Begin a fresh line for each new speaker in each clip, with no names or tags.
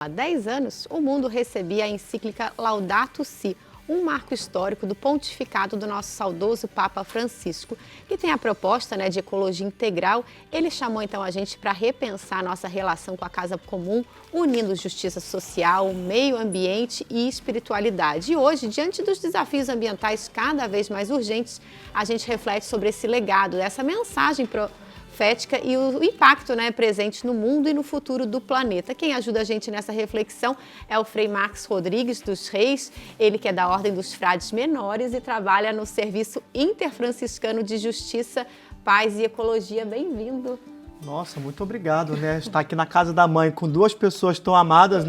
Há 10 anos, o mundo recebia a encíclica Laudato Si, um marco histórico do pontificado do nosso saudoso Papa Francisco, que tem a proposta de ecologia integral. Ele chamou então a gente para repensar nossa relação com a casa comum, unindo justiça social, meio ambiente e espiritualidade. E hoje, diante dos desafios ambientais cada vez mais urgentes, a gente reflete sobre esse legado, essa mensagem profética e o impacto presente no mundo e no futuro do planeta. Quem ajuda a gente nessa reflexão é o Frei Marcos Rodrigues dos Reis, ele que é da Ordem dos Frades Menores e trabalha no Serviço Interfranciscano de Justiça, Paz e Ecologia. Bem-vindo!
Nossa, muito obrigado, estar aqui na casa da mãe com duas pessoas tão amadas,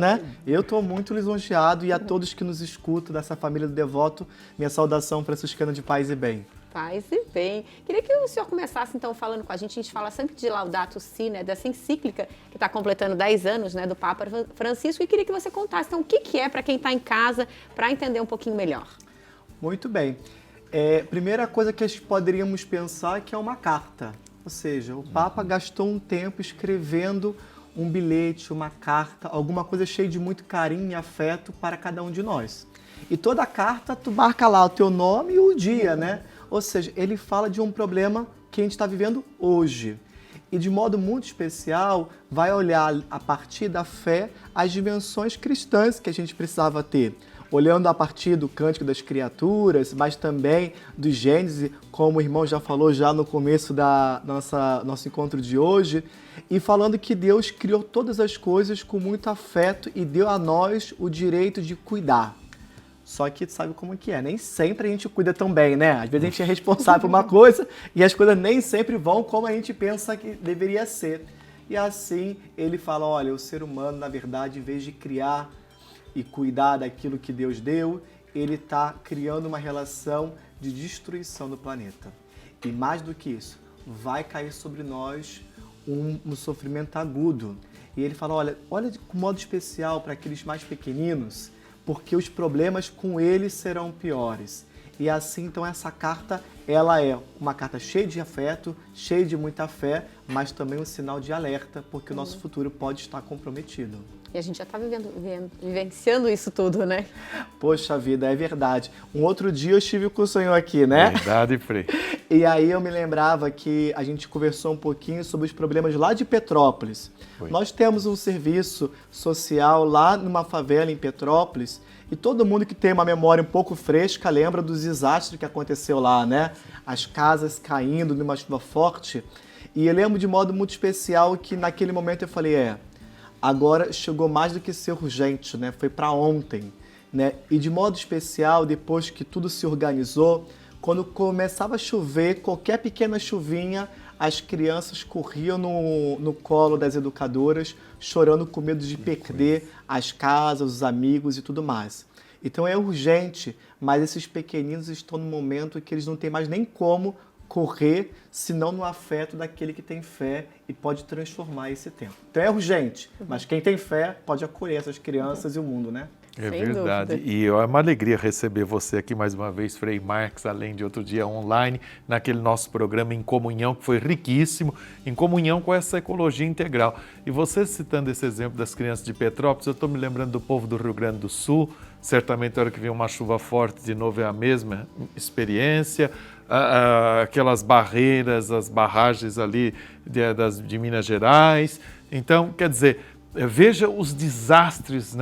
Eu estou muito lisonjeado e a todos que nos escutam dessa família do devoto, minha saudação franciscana de paz e bem.
Paz e bem. Queria que o senhor começasse, então, falando com a gente fala sempre de Laudato Si, dessa encíclica que está completando 10 anos, do Papa Francisco, e queria que você contasse, então, o que é para quem está em casa, para entender um pouquinho melhor.
Muito bem. Primeira coisa que poderíamos pensar é que é uma carta, ou seja, o Papa gastou um tempo escrevendo um bilhete, uma carta, alguma coisa cheia de muito carinho e afeto para cada um de nós. E toda a carta, tu marca lá o teu nome e o dia, Ou seja, ele fala de um problema que a gente está vivendo hoje. E de modo muito especial, vai olhar a partir da fé as dimensões cristãs que a gente precisava ter. Olhando a partir do Cântico das Criaturas, mas também do Gênesis, como o irmão já falou já no começo da nosso encontro de hoje, e falando que Deus criou todas as coisas com muito afeto e deu a nós o direito de cuidar. Só que tu sabe como que é, nem sempre a gente cuida tão bem, Às vezes a gente é responsável por uma coisa e as coisas nem sempre vão como a gente pensa que deveria ser. E assim ele fala, olha, o ser humano, na verdade, em vez de criar e cuidar daquilo que Deus deu, ele está criando uma relação de destruição do planeta. E mais do que isso, vai cair sobre nós um sofrimento agudo. E ele fala, olha de modo especial para aqueles mais pequeninos, porque os problemas com eles serão piores. E assim, então, essa carta, ela é uma carta cheia de afeto, cheia de muita fé, mas também um sinal de alerta, porque o nosso futuro pode estar comprometido.
E a gente já está vivenciando isso tudo,
Poxa vida, é verdade. Um outro dia eu estive com o senhor aqui,
Verdade, Frei.
E aí eu me lembrava que a gente conversou um pouquinho sobre os problemas lá de Petrópolis.
Foi.
Nós temos um serviço social lá numa favela em Petrópolis e todo mundo que tem uma memória um pouco fresca lembra dos desastres que aconteceu lá, As casas caindo numa chuva forte. E eu lembro de modo muito especial que naquele momento eu falei, agora chegou mais do que ser urgente, Foi para ontem, E de modo especial, depois que tudo se organizou, quando começava a chover, qualquer pequena chuvinha, as crianças corriam no colo das educadoras, chorando com medo de perder as casas, os amigos e tudo mais. Então é urgente, mas esses pequeninos estão no momento que eles não têm mais nem como correr, senão no afeto daquele que tem fé e pode transformar esse tempo. Então é urgente, mas quem tem fé pode acolher essas crianças e o mundo,
É
Sem
verdade.
dúvida.
E é uma alegria receber você aqui mais uma vez, Frei Marcos, além de outro dia online, naquele nosso programa Em Comunhão, que foi riquíssimo, em comunhão com essa ecologia integral. E você citando esse exemplo das crianças de Petrópolis, eu estou me lembrando do povo do Rio Grande do Sul, certamente a hora que vem uma chuva forte, de novo é a mesma experiência, aquelas barreiras, as barragens ali de Minas Gerais. Então, quer dizer, veja os desastres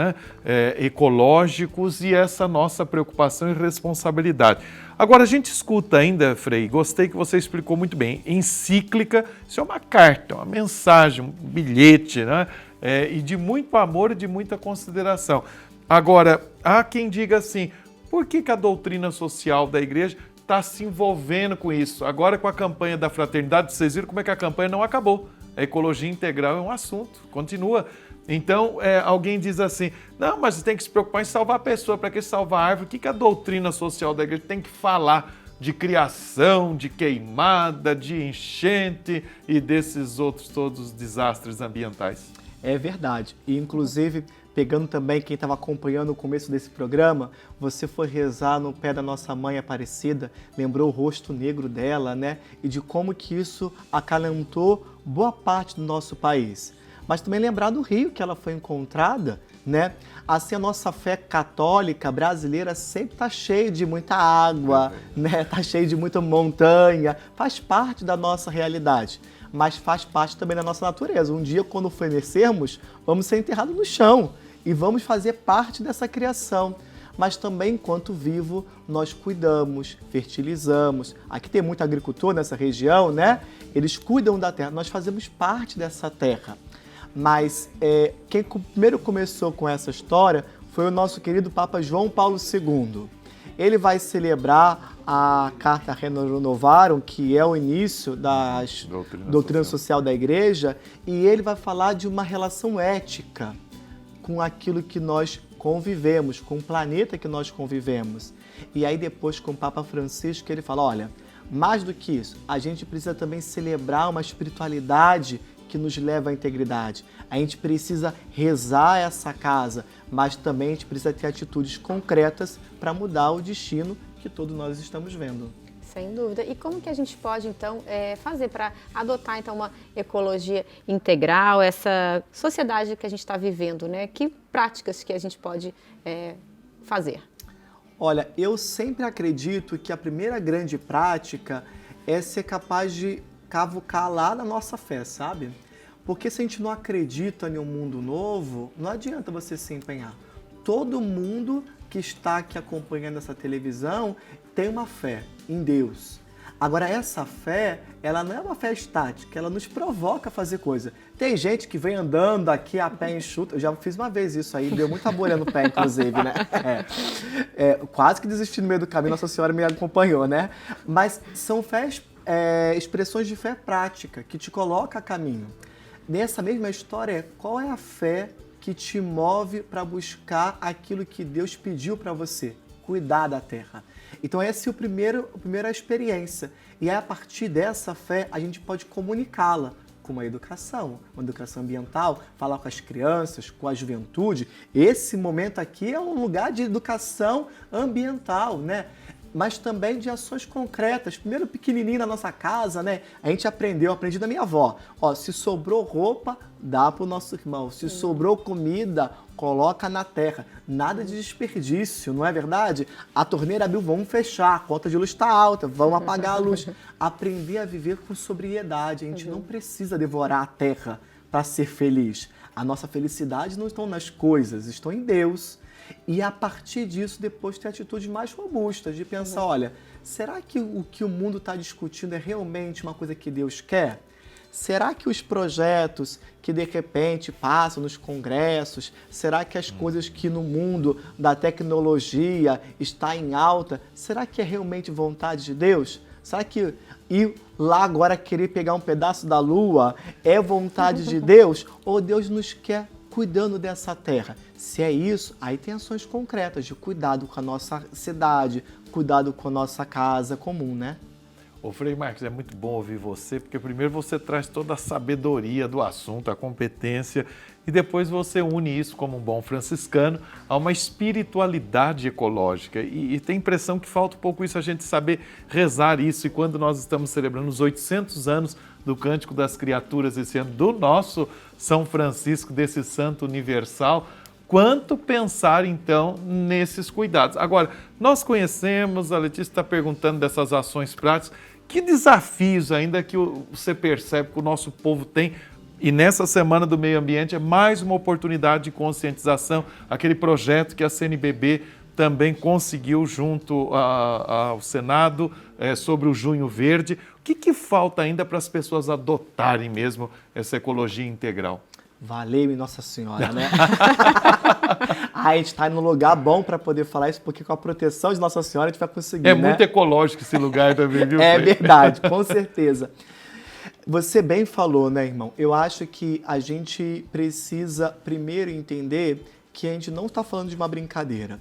ecológicos e essa nossa preocupação e responsabilidade. Agora, a gente escuta ainda, Frei, gostei que você explicou muito bem, encíclica, isso é uma carta, uma mensagem, um bilhete, e de muito amor e de muita consideração. Agora, há quem diga assim, por que a doutrina social da igreja está se envolvendo com isso? Agora, com a campanha da fraternidade, vocês viram como é que a campanha não acabou. A ecologia integral é um assunto, continua. Então, alguém diz assim, não, mas você tem que se preocupar em salvar a pessoa, para que salvar a árvore? O que a doutrina social da igreja tem que falar de criação, de queimada, de enchente e desses outros todos os desastres ambientais?
É verdade. E, inclusive, pegando também quem estava acompanhando o começo desse programa, você foi rezar no pé da nossa mãe Aparecida, lembrou o rosto negro dela, E de como que isso acalentou boa parte do nosso país. Mas também lembrar do rio que ela foi encontrada, né? Assim, a nossa fé católica brasileira sempre está cheia de muita água, né? Está cheia de muita montanha, faz parte da nossa realidade, mas faz parte também da nossa natureza. Um dia, quando fenecermos, vamos ser enterrados no chão e vamos fazer parte dessa criação. Mas também, enquanto vivo, nós cuidamos, fertilizamos. Aqui tem muito agricultor nessa região, né? Eles cuidam da terra, nós fazemos parte dessa terra. Mas quem primeiro começou com essa história foi o nosso querido Papa João Paulo II. Ele vai celebrar a Carta Renovarum, que é o início da doutrina social da Igreja, e ele vai falar de uma relação ética com aquilo que nós convivemos, com o planeta que nós convivemos. E aí depois com o Papa Francisco ele fala, olha, mais do que isso, a gente precisa também celebrar uma espiritualidade que nos leva à integridade. A gente precisa rezar essa casa, mas também a gente precisa ter atitudes concretas para mudar o destino que todos nós estamos vendo.
Sem dúvida. E como que a gente pode, então, fazer para adotar, então, uma ecologia integral, essa sociedade que a gente está vivendo, né? Que práticas que a gente pode fazer?
Olha, eu sempre acredito que a primeira grande prática é ser capaz de cavucar lá na nossa fé, sabe? Porque se a gente não acredita em um mundo novo, não adianta você se empenhar. Todo mundo que está aqui acompanhando essa televisão tem uma fé em Deus. Agora, essa fé, ela não é uma fé estática, ela nos provoca a fazer coisa. Tem gente que vem andando aqui a pé enxuto, eu já fiz uma vez isso aí, deu muita bolha no pé, inclusive, né? Quase que desisti no meio do caminho, Nossa Senhora me acompanhou, né? Mas são fés, expressões de fé prática, que te coloca a caminho. Nessa mesma história, qual é a fé que te move para buscar aquilo que Deus pediu para você? Cuidar da terra. Então essa é a primeira experiência. E aí, a partir dessa fé, a gente pode comunicá-la com uma educação ambiental, falar com as crianças, com a juventude. Esse momento aqui é um lugar de educação ambiental, né? Mas também de ações concretas. Primeiro, pequenininho na nossa casa, né? A gente aprendi da minha avó. Ó, se sobrou roupa, dá pro nosso irmão. Se sobrou comida, coloca na terra. Nada de desperdício, não é verdade? A torneira abriu, vamos fechar. A conta de luz está alta, vamos apagar a luz. Aprender a viver com sobriedade. A gente não precisa devorar a terra para ser feliz. A nossa felicidade não está nas coisas, estão em Deus. E a partir disso, depois ter atitudes mais robustas, de pensar, olha, será que o que o mundo está discutindo é realmente uma coisa que Deus quer? Será que os projetos que de repente passam nos congressos, será que as coisas que no mundo da tecnologia está em alta, será que é realmente vontade de Deus? Será que ir lá agora querer pegar um pedaço da lua é vontade de Deus? Ou Deus nos quer cuidando dessa terra? Se é isso, aí tem ações concretas de cuidado com a nossa cidade, cuidado com a nossa casa comum, né?
Ô Frei Marcos, é muito bom ouvir você, porque primeiro você traz toda a sabedoria do assunto, a competência, e depois você une isso como um bom franciscano a uma espiritualidade ecológica. E tem a impressão que falta um pouco isso, a gente saber rezar isso. E quando nós estamos celebrando os 800 anos do Cântico das Criaturas esse ano, do nosso São Francisco, desse santo universal, quanto pensar, então, nesses cuidados. Agora, nós conhecemos, a Letícia está perguntando dessas ações práticas, que desafios ainda que você percebe que o nosso povo tem? E nessa Semana do Meio Ambiente é mais uma oportunidade de conscientização, aquele projeto que a CNBB também conseguiu junto ao Senado sobre o Junho Verde. O que falta ainda para as pessoas adotarem mesmo essa ecologia integral?
Valeu-me Nossa Senhora, né? A gente está no lugar bom para poder falar isso, porque com a proteção de Nossa Senhora a gente vai conseguir, né?
Muito ecológico esse lugar também, viu?
É verdade, com certeza. Você bem falou, né, irmão? Eu acho que a gente precisa primeiro entender que a gente não está falando de uma brincadeira.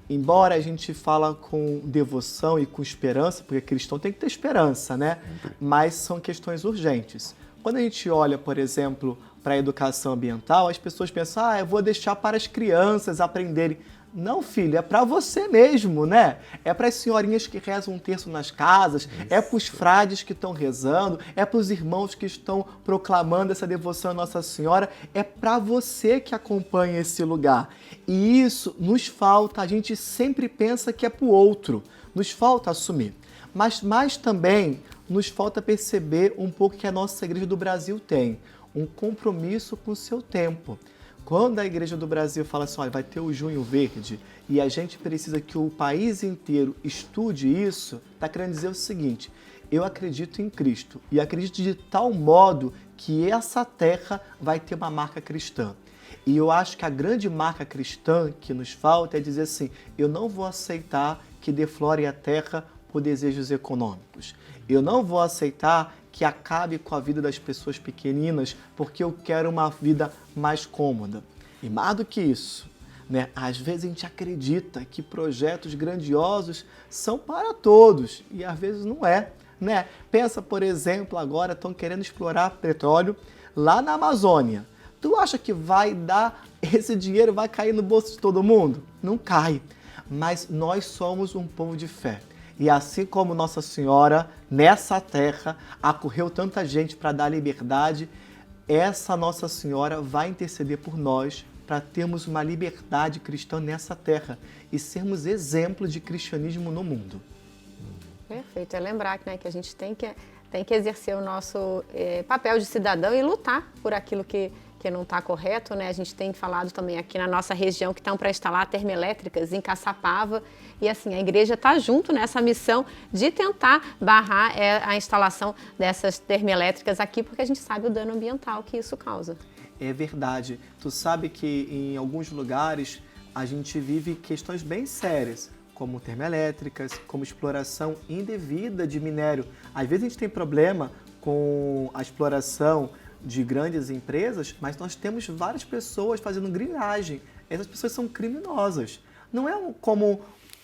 Embora a gente fala com devoção e com esperança, porque cristão tem que ter esperança, né? Mas são questões urgentes. Quando a gente olha, por exemplo, para a educação ambiental, as pessoas pensam, eu vou deixar para as crianças aprenderem. Não, filho, é para você mesmo, né? É para as senhorinhas que rezam um terço nas casas, é para os frades que estão rezando, é para os irmãos que estão proclamando essa devoção à Nossa Senhora, é para você que acompanha esse lugar. E isso nos falta, a gente sempre pensa que é para o outro, nos falta assumir. Mas também nos falta perceber um pouco que a nossa Igreja do Brasil tem, um compromisso com o seu tempo. Quando a Igreja do Brasil fala assim, olha, vai ter o Junho Verde e a gente precisa que o país inteiro estude isso, está querendo dizer o seguinte, eu acredito em Cristo e acredito de tal modo que essa terra vai ter uma marca cristã. E eu acho que a grande marca cristã que nos falta é dizer assim, eu não vou aceitar que deflore a terra por desejos econômicos. Eu não vou aceitar que acabe com a vida das pessoas pequeninas porque eu quero uma vida mais cômoda. E mais do que isso, né? Às vezes a gente acredita que projetos grandiosos são para todos e às vezes não é, né? Pensa, por exemplo, agora estão querendo explorar petróleo lá na Amazônia. Tu acha que vai dar, esse dinheiro vai cair no bolso de todo mundo? Não cai. Mas nós somos um povo de fé. E assim como Nossa Senhora, nessa terra, acorreu tanta gente para dar liberdade, essa Nossa Senhora vai interceder por nós para termos uma liberdade cristã nessa terra e sermos exemplo de cristianismo no mundo.
Perfeito. É lembrar, né, que a gente tem que exercer o nosso papel de cidadão e lutar por aquilo que não está correto, né? A gente tem falado também aqui na nossa região que estão para instalar termoelétricas em Caçapava e assim, a igreja está junto nessa missão de tentar barrar a instalação dessas termoelétricas aqui, porque a gente sabe o dano ambiental que isso causa.
É verdade. Tu sabe que em alguns lugares a gente vive questões bem sérias, como termoelétricas, como exploração indevida de minério. Às vezes a gente tem problema com a exploração de grandes empresas, mas nós temos várias pessoas fazendo grilagem. Essas pessoas são criminosas. Não é como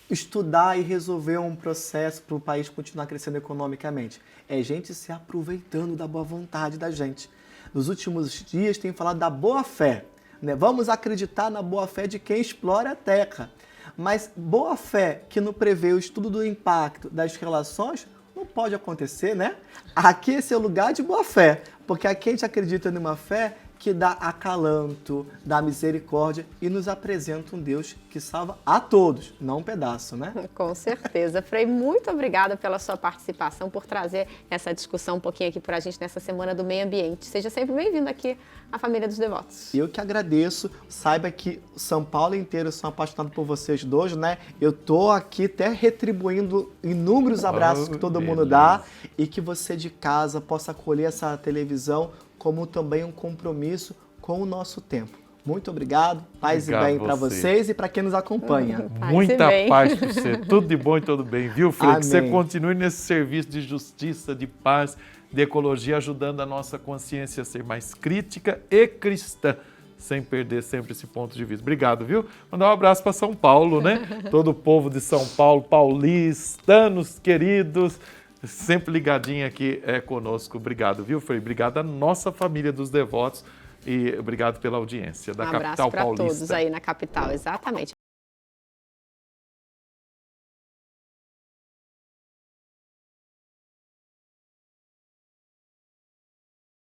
estudar e resolver um processo para o país continuar crescendo economicamente. É gente se aproveitando da boa vontade da gente. Nos últimos dias tem falado da boa fé, né? Vamos acreditar na boa fé de quem explora a terra. Mas boa fé que não prevê o estudo do impacto das relações não pode acontecer, né? Aqui esse é o lugar de boa fé, porque aqui a gente acredita numa fé que dá acalanto, dá misericórdia e nos apresenta um Deus que salva a todos, não um pedaço, né?
Com certeza. Frei, muito obrigada pela sua participação, por trazer essa discussão um pouquinho aqui para a gente nessa Semana do Meio Ambiente. Seja sempre bem-vindo aqui à Família dos Devotos.
Eu que agradeço. Saiba que São Paulo inteiro são apaixonados por vocês dois, né? Eu tô aqui até retribuindo inúmeros abraços que todo mundo dá e que você de casa possa acolher essa televisão como também um compromisso com o nosso tempo. Muito obrigado, paz e bem para vocês e para quem nos acompanha.
Muita paz para você, tudo de bom e tudo bem, viu, Frei? Que você continue nesse serviço de justiça, de paz, de ecologia, ajudando a nossa consciência a ser mais crítica e cristã, sem perder sempre esse ponto de vista. Obrigado, viu? Mandar um abraço para São Paulo, né? Todo o povo de São Paulo, paulistanos queridos, sempre ligadinho aqui conosco. Obrigado, viu, Frei? Obrigado à nossa família dos devotos e obrigado pela audiência da capital paulista.
Um abraço para todos aí na capital, exatamente.